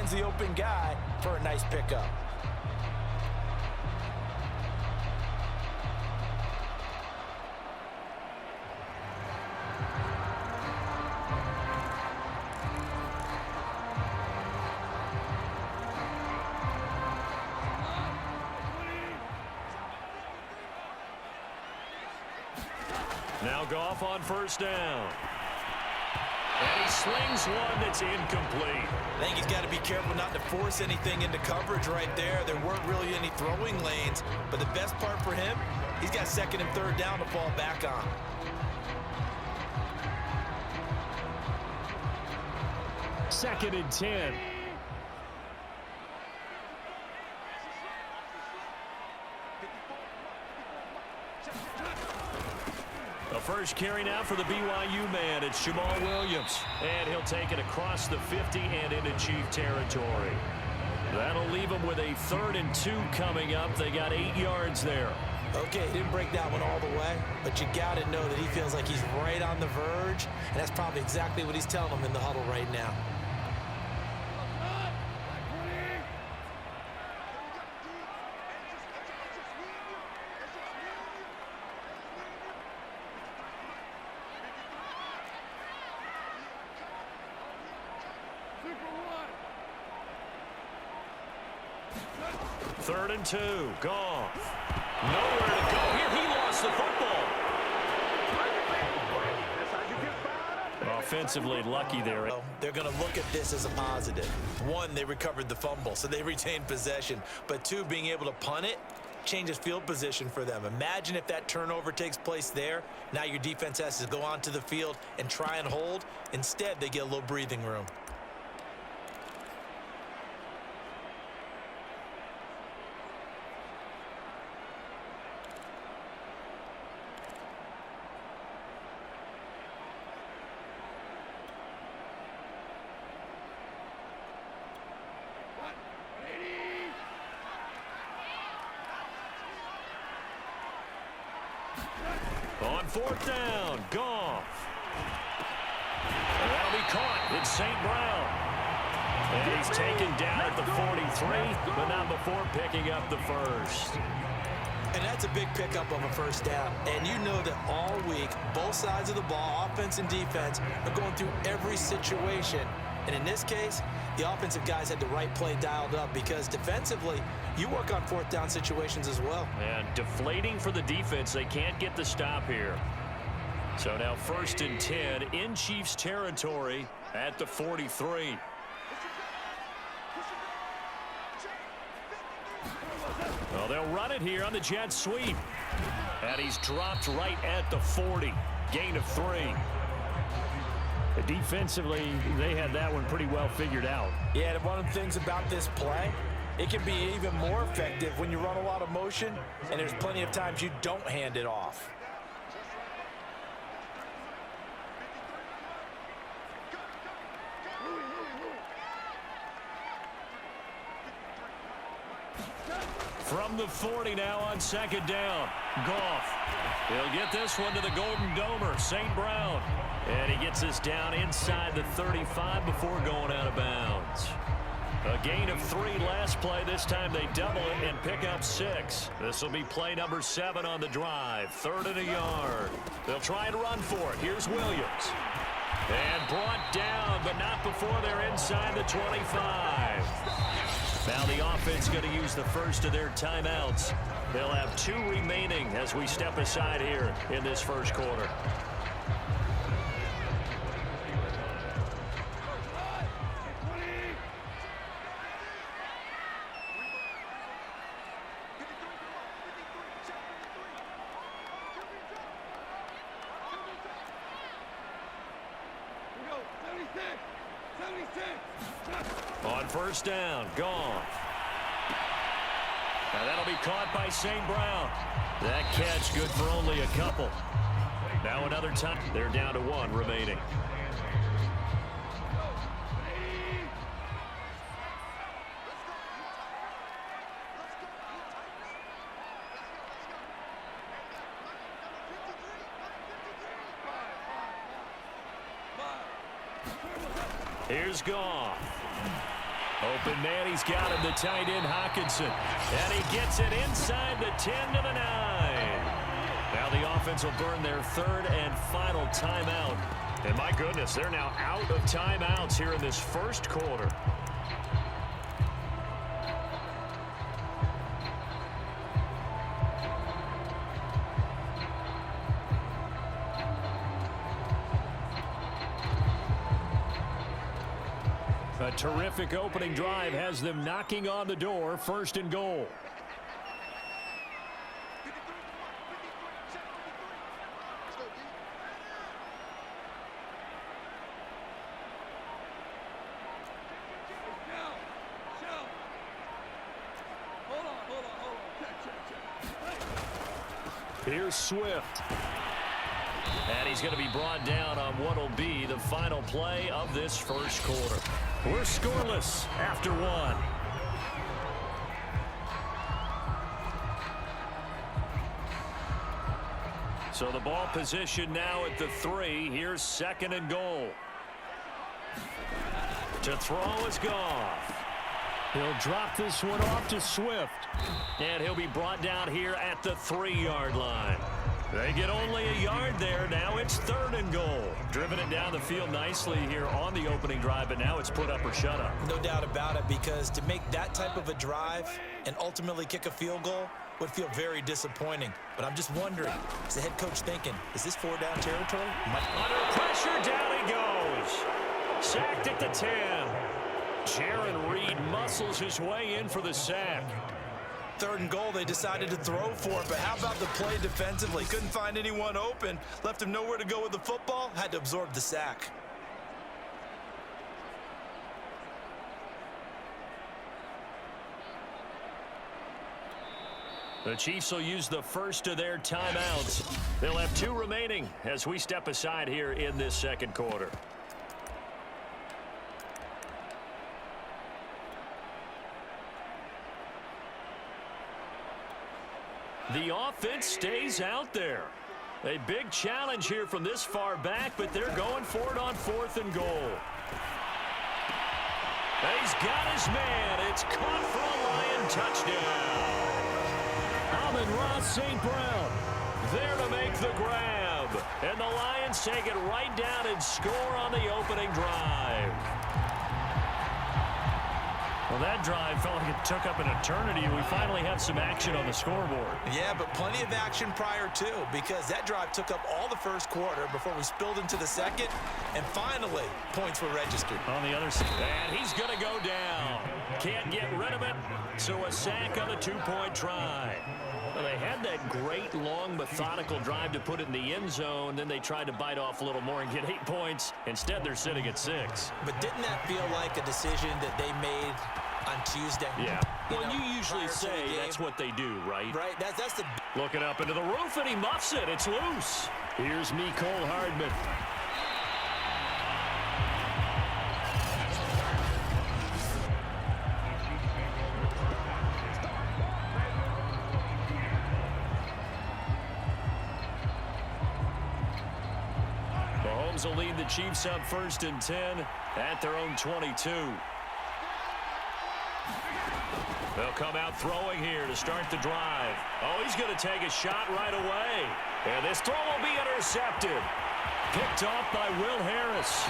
finds the open guy for a nice pickup. Now Goff on first down. And he slings one that's incomplete. I think he's got to be careful not to force anything into coverage right there. There weren't really any throwing lanes, but the best part for him, he's got second and third down to fall back on. Second and 10. The first carry now for the BYU man. It's Jamal Williams. And he'll take it across the 50 and into Chief territory. That'll leave them with a 3rd and 2 coming up. They got 8 yards there. Okay, he didn't break that one all the way, but you got to know that he feels like he's right on the verge, and that's probably exactly what he's telling them in the huddle right now. Third and 2. Goff. Nowhere to go here. He lost the football. Offensively lucky there. They're going to look at this as a positive. 1, they recovered the fumble, so they retained possession. But 2, being able to punt it changes field position for them. Imagine if that turnover takes place there. Now your defense has to go onto the field and try and hold. Instead, they get a little breathing room. On fourth down, Goff. And that'll be caught. It's St. Brown. And he's taken down at the 43, but not before picking up the first. And that's a big pickup of a first down. And you know that all week, both sides of the ball, offense and defense, are going through every situation. And in this case, the offensive guys had the right play dialed up because defensively, you work on fourth down situations as well. And deflating for the defense. They can't get the stop here. So now 1st and 10 in Chiefs territory at the 43. Well, they'll run it here on the jet sweep. And he's dropped right at the 40. Gain of 3. Defensively, they had that one pretty well figured out. Yeah, and one of the things about this play, it can be even more effective when you run a lot of motion, and there's plenty of times you don't hand it off. From the 40 now on second down. Goff. He'll get this one to the Golden Domer, St. Brown. And he gets this down inside the 35 before going out of bounds. A gain of 3 last play. This time they double it and pick up 6. This will be play number 7 on the drive. 3rd and a yard. They'll try and run for it. Here's Williams. And brought down, but not before they're inside the 25. Now the offense going to use the first of their timeouts. They'll have 2 remaining as we step aside here in this first quarter. On first down, Goff. Now that'll be caught by St. Brown. That catch good for only a couple. Now another time. They're down to 1 remaining. Here's Goff. Open man, he's got him, the tight end, Hockenson. And he gets it inside the 10 to the 9. Now the offense will burn their third and final timeout. And my goodness, they're now out of timeouts here in this first quarter. A terrific opening drive has them knocking on the door, first and goal. Here's Swift. And he's going to be brought down on what will be the final play of this first quarter. We're scoreless after one. So the ball position now at the 3. Here's second and goal. To throw is Goff. He'll drop this one off to Swift. And he'll be brought down here at the 3-yard line. They get only a yard there. Now it's third and goal. Driven it down the field nicely here on the opening drive, but now it's put up or shut up. No doubt about it, because to make that type of a drive and ultimately kick a field goal would feel very disappointing. But I'm just wondering, is the head coach thinking, is this 4-down territory? Under pressure, down he goes. Sacked at the 10. Jaron Reed muscles his way in for the sack. Third and goal, they decided to throw for it, but how about the play defensively? Couldn't find anyone open, left him nowhere to go with the football, had to absorb the sack. The Chiefs will use the first of their timeouts. They'll have 2 remaining as we step aside here in this second quarter. The offense stays out there. A big challenge here from this far back, but they're going for it on 4th and goal. And he's got his man. It's caught for a Lion touchdown. Amon-Ra St. Brown there to make the grab. And the Lions take it right down and score on the opening drive. Well, that drive felt like it took up an eternity, and we finally have some action on the scoreboard. Yeah, but plenty of action prior to, because that drive took up all the first quarter before we spilled into the second, and finally, points were registered. On the other side, and he's going to go down. Can't get rid of it, so a sack on the 2-point try. Well, they had that great, long, methodical drive to put it in the end zone. Then they tried to bite off a little more and get 8 points. Instead, they're sitting at 6. But didn't that feel like a decision that they made on Tuesday? Yeah. Well, you usually say that's what they do, right? Right. That's the... Looking up into the roof, and he muffs it. It's loose. Here's Mecole Hardman. Will lead the Chiefs up 1st and 10 at their own 22. They'll come out throwing here to start the drive. Oh, he's going to take a shot right away. And this throw will be intercepted. Picked off by Will Harris.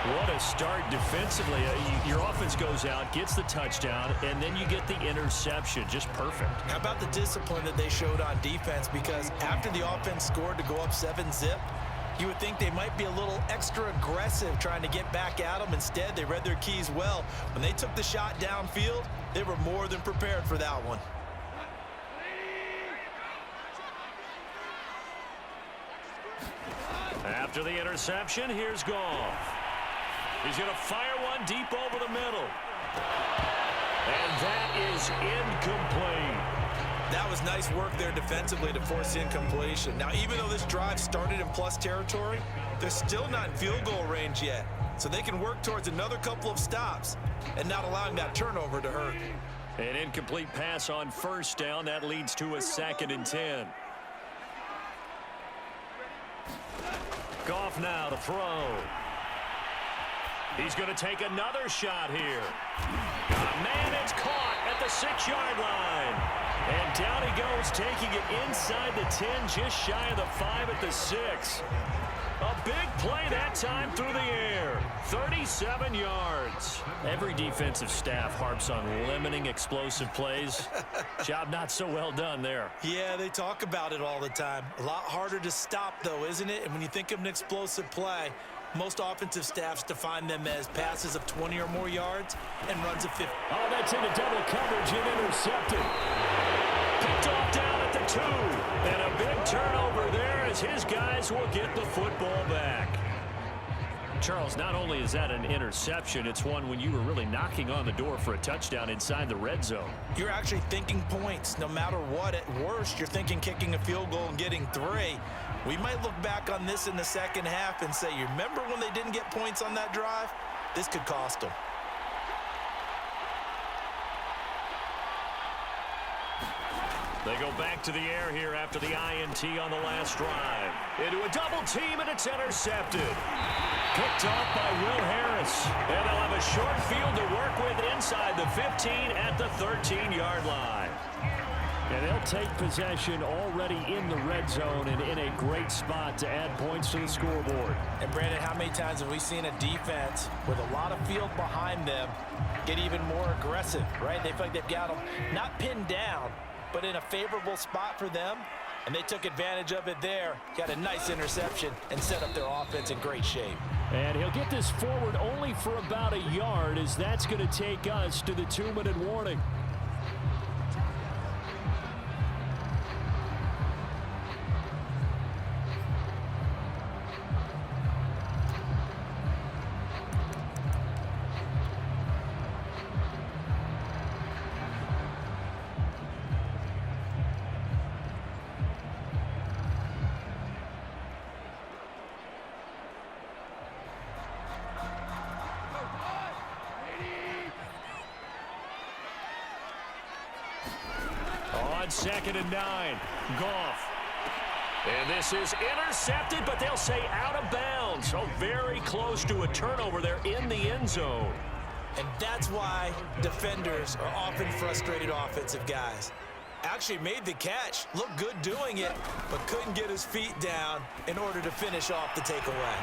What a start defensively. Your offense goes out, gets the touchdown, and then you get the interception. Just perfect. How about the discipline that they showed on defense? Because after the offense scored to go up 7-zip, you would think they might be a little extra aggressive trying to get back at them. Instead, they read their keys well. When they took the shot downfield, they were more than prepared for that one. After the interception, here's Goff. He's going to fire one deep over the middle. And that is incomplete. That was nice work there defensively to force incompletion. Now, even though this drive started in plus territory, they're still not in field goal range yet. So they can work towards another couple of stops and not allowing that turnover to hurt. An incomplete pass on 1st down. That leads to a 2nd and 10. Goff now to throw. He's going to take another shot here. Man, it's caught at the 6-yard line. And down he goes, taking it inside the 10, just shy of the 5 at the 6. A big play that time through the air. 37 yards. Every defensive staff harps on limiting explosive plays. Job not so well done there. Yeah, they talk about it all the time. A lot harder to stop, though, isn't it? And when you think of an explosive play, most offensive staffs define them as passes of 20 or more yards and runs of 50. Oh, that's into double coverage and intercepted. Picked off down at the 2. And a big turnover there as his guys will get the football back. Charles, not only is that an interception, it's one when you were really knocking on the door for a touchdown inside the red zone. You're actually thinking points. No matter what, at worst, you're thinking kicking a field goal and getting 3. We might look back on this in the second half and say, you remember when they didn't get points on that drive? This could cost them. They go back to the air here after the INT on the last drive. Into a double team, and it's intercepted. Picked off by Will Harris. And they'll have a short field to work with inside the 15 at the 13-yard line. And they'll take possession already in the red zone and in a great spot to add points to the scoreboard. And, Brandon, how many times have we seen a defense with a lot of field behind them get even more aggressive, right? They feel like they've got them not pinned down, but in a favorable spot for them, and they took advantage of it there. Got a nice interception and set up their offense in great shape. And he'll get this forward only for about a yard, as that's going to take us to the 2-minute warning. On 2nd and 9, Goff. And this is intercepted, but they'll say out of bounds. So very close to a turnover there in the end zone. And that's why defenders are often frustrated offensive guys. Actually made the catch, looked good doing it, but couldn't get his feet down in order to finish off the takeaway.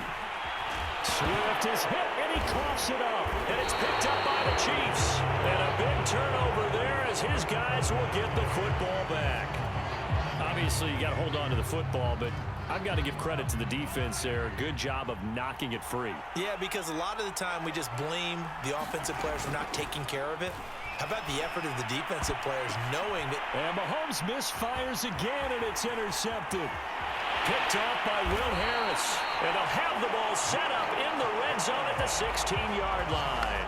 Swift is hit, and he coughs it up. And it's picked up by the Chiefs. And a big turnover there as his guys will get the football back. Obviously, you got to hold on to the football, but I've got to give credit to the defense there. Good job of knocking it free. Yeah, because a lot of the time we just blame the offensive players for not taking care of it. How about the effort of the defensive players knowing that... And Mahomes misfires again, and it's intercepted. Picked off by Will Harris. And they'll have the ball set up in the red zone at the 16-yard line.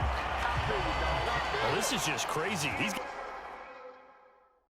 Well, this is just crazy. He's